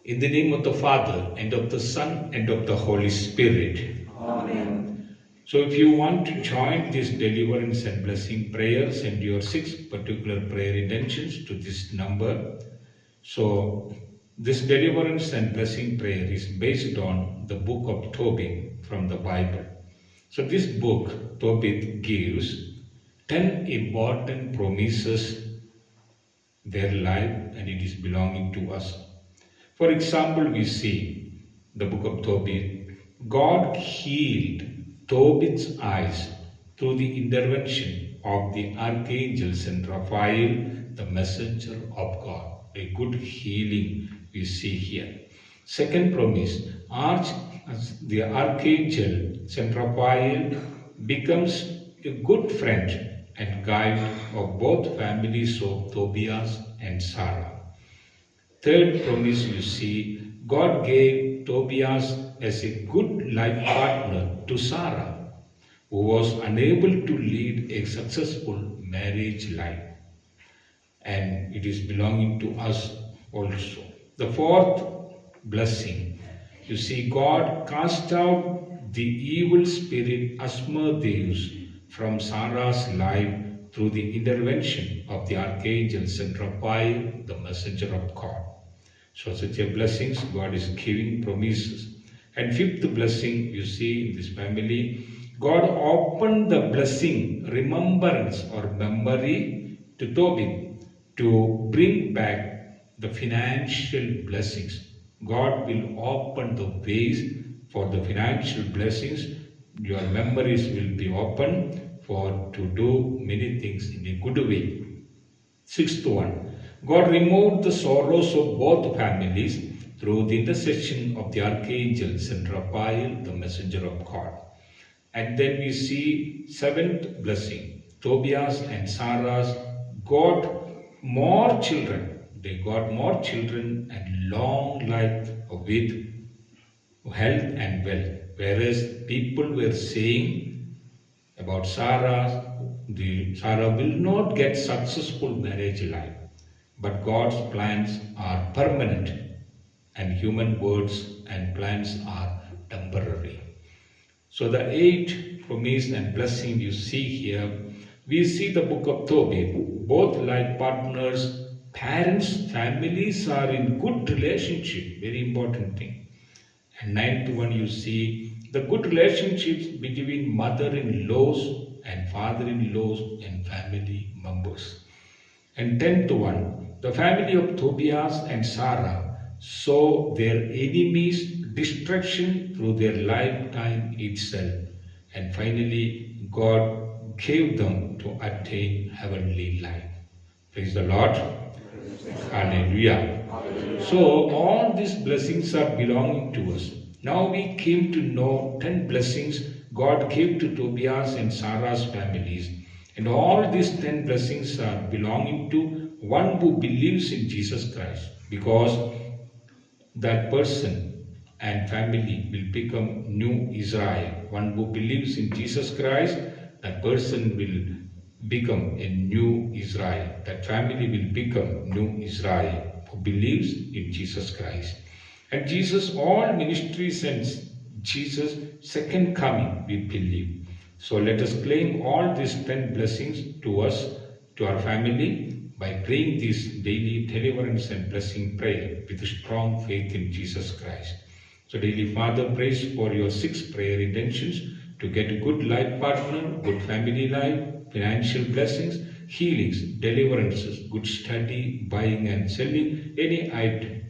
In the name of the Father, and of the Son, and of the Holy Spirit. Amen. So if you want to join this deliverance and blessing prayer, send your 6 particular prayer intentions to this number. So this deliverance and blessing prayer is based on the book of Tobit from the Bible. So this book, Tobit, gives 10 important promises their life, and it is belonging to us. For example, we see the book of Tobit. God healed Tobit's eyes through the intervention of the archangel Saint Raphael, the messenger of God. A good healing we see here. Second promise, the archangel Saint Raphael becomes a good friend and guide of both families of Tobias and Sarah. Third promise you see, God gave Tobias as a good life partner to Sarah, who was unable to lead a successful marriage life. And it is belonging to us also. The fourth blessing, you see, God cast out the evil spirit Asmodeus from Sarah's life through the intervention of the archangel Saint Raphael, the messenger of God. So such a blessings God is giving promises. And fifth blessing you see in this family, God opened the blessing remembrance or memory to Tobit to bring back the financial blessings. God will open the ways for the financial blessings. Your memories will be open for to do many things in a good way. Sixth one, God removed the sorrows of both families through the intercession of the archangel Saint Raphael, the messenger of God. And then we see seventh blessing, Tobias and Sarah got more children. They got more children and long life with health and wealth. Whereas people were saying about Sarah will not get successful marriage life. But God's plans are permanent and human words and plans are temporary. So the 8 promise and blessing you see here, we see the book of Tobit. Both life partners, parents, families are in good relationship. Very important thing. And 9th one you see the good relationships between mother-in-laws and father-in-laws and family members. And 10th one, the family of Tobias and Sarah saw their enemies' destruction through their lifetime itself. And finally, God gave them to attain heavenly life. Praise the Lord. Hallelujah. So all these blessings are belonging to us. Now we came to know 10 blessings God gave to Tobias and Sarah's families. And all these 10 blessings are belonging to one who believes in Jesus Christ, because that person and family will become new Israel. One who believes in Jesus Christ, that person will become a new Israel. That family will become new Israel who believes in Jesus Christ. And Jesus, all ministries and Jesus' second coming, we believe. So let us claim all these 10 blessings to us, to our family, by praying this daily deliverance and blessing prayer with strong faith in Jesus Christ. So daily Father, prays for your 6 prayer intentions to get a good life partner, good family life, financial blessings, healings, deliverances, good study, buying and selling any item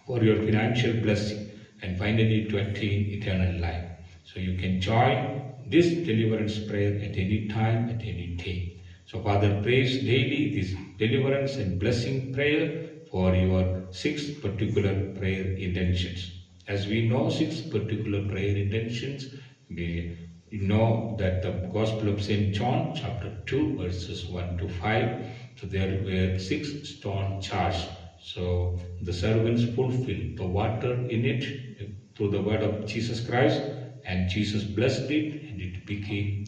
for your financial blessing, and finally to attain eternal life. So you can join this deliverance prayer at any time, at any day. So Father prays daily this deliverance and blessing prayer for your 6 particular prayer intentions. As we know 6 particular prayer intentions, we know that the Gospel of St. John chapter 2 verses 1 to 5. So there were 6 stone jars. So the servants fulfilled the water in it through the word of Jesus Christ, and Jesus blessed it and it became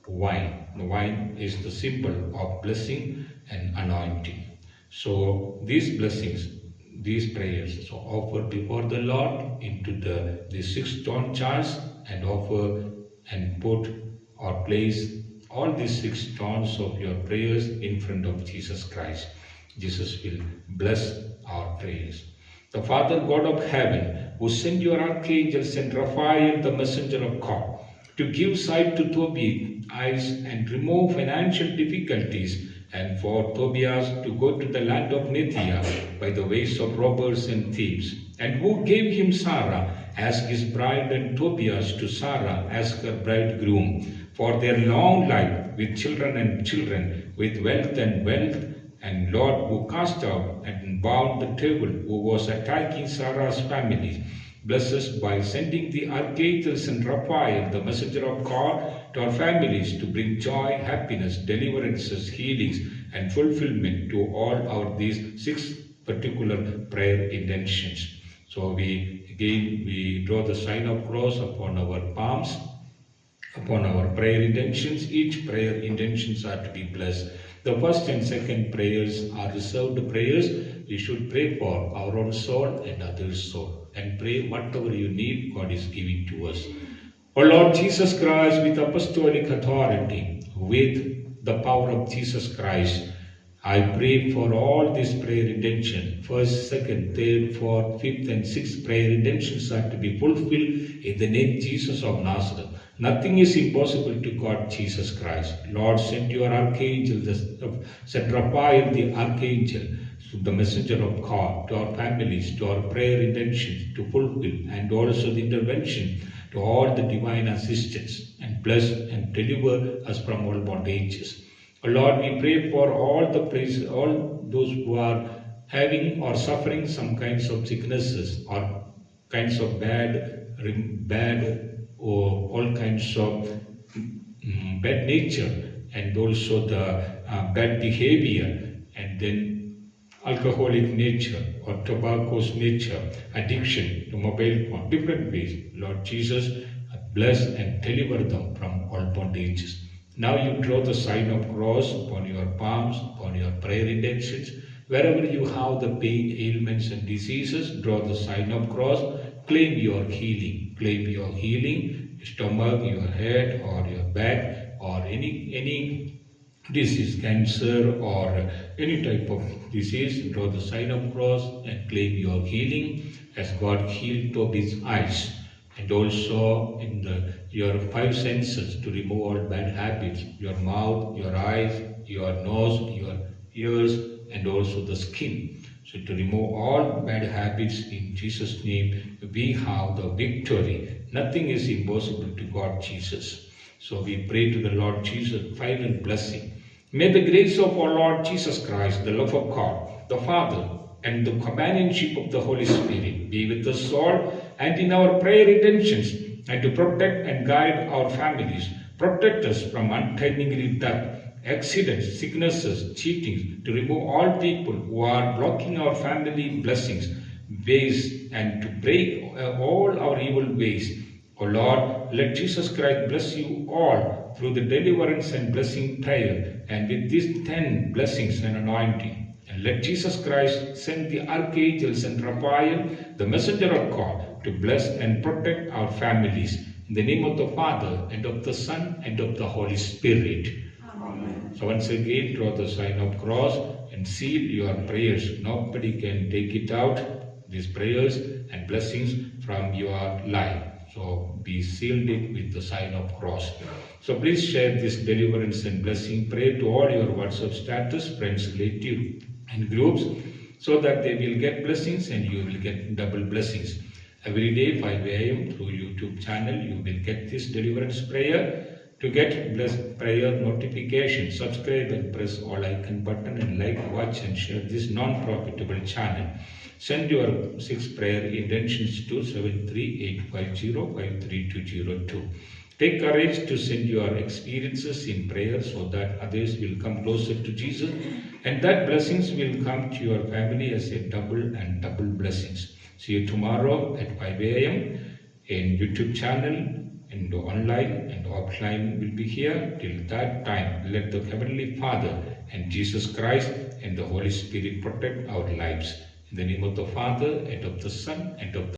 wine. The wine is the symbol of blessing and anointing. So these blessings, these prayers. So offer before the Lord into the 6 stone jars, and offer and put or place all these 6 stones of your prayers in front of Jesus Christ. Jesus will bless our prayers. The Father God of heaven, who sent your archangels and Raphael, the messenger of God, to give sight to Tobias' eyes and remove financial difficulties, and for Tobias to go to the land of Media by the ways of robbers and thieves, and who gave him Sarah as his bride and Tobias to Sarah as her bridegroom, for their long life with children and children, with wealth and wealth, and Lord, who cast out and bound the devil who was attacking Sarah's family. Bless us by sending the archangels and Raphael, the messenger of God, to our families to bring joy, happiness, deliverances, healings, and fulfillment to all our these 6 particular prayer intentions. So we draw the sign of cross upon our palms, upon our prayer intentions. Each prayer intentions are to be blessed. The first and second prayers are reserved prayers. We should pray for our own soul and others' soul, and pray whatever you need, God is giving to us. O Lord Jesus Christ, with apostolic authority, with the power of Jesus Christ, I pray for all these prayer intentions. First, second, third, fourth, fifth, and sixth prayer intentions are to be fulfilled in the name Jesus of Nazareth. Nothing is impossible to God, Jesus Christ. Lord, send your archangel, send Raphael the archangel, the messenger of God, to our families, to our prayer intentions to fulfill, and also the intervention to all the divine assistance, and bless and deliver us from all bondages. Lord, we pray for all those who are having or suffering some kinds of sicknesses or kinds of bad or all kinds of bad nature, and also the bad behavior, and then alcoholic nature or tobacco's nature, addiction to mobile phone, different ways. Lord Jesus, bless and deliver them from all bondages. Now you draw the sign of cross upon your palms, upon your prayer intentions. Wherever you have the pain, ailments and diseases, draw the sign of cross. Claim your healing. Claim your healing, stomach, your head or your back, or any disease, cancer or any type of disease. Draw the sign of cross and claim your healing as God healed Toby's eyes. And also in your 5 senses to remove all bad habits, your mouth, your eyes, your nose, your ears, and also the skin. So to remove all bad habits in Jesus' name, we have the victory. Nothing is impossible to God, Jesus. So we pray to the Lord Jesus, final blessing. May the grace of our Lord Jesus Christ, the love of God, the Father, and the companionship of the Holy Spirit be with us all and in our prayer intentions, and to protect and guide our families. Protect us from untimely death, accidents, sicknesses, cheating, to remove all people who are blocking our family blessings, ways, and to break all our evil ways. O Lord, let Jesus Christ bless you all through the deliverance and blessing prayer, and with these 10 blessings and anointing. And let Jesus Christ send the archangels and Raphael, the messenger of God, to bless and protect our families. In the name of the Father, and of the Son, and of the Holy Spirit. Amen. So once again, draw the sign of cross and seal your prayers. Nobody can take it out, these prayers and blessings from your life. So be sealed it with the sign of cross. So please share this deliverance and blessing prayer to all your WhatsApp status, friends, relatives, and groups, so that they will get blessings and you will get double blessings. Every day 5 a.m. through YouTube channel you will get this deliverance prayer. To get blessed prayer notification, subscribe and press all icon button, and like, watch and share this non-profitable channel. Send your 6 prayer intentions to 73850-53202. Take courage to send your experiences in prayer so that others will come closer to Jesus, and that blessings will come to your family as a double blessings. See you tomorrow at 5 a.m. in YouTube channel, and online and offline will be here. Till that time, let the Heavenly Father and Jesus Christ and the Holy Spirit protect our lives. In the name of the Father, and of the Son, and of the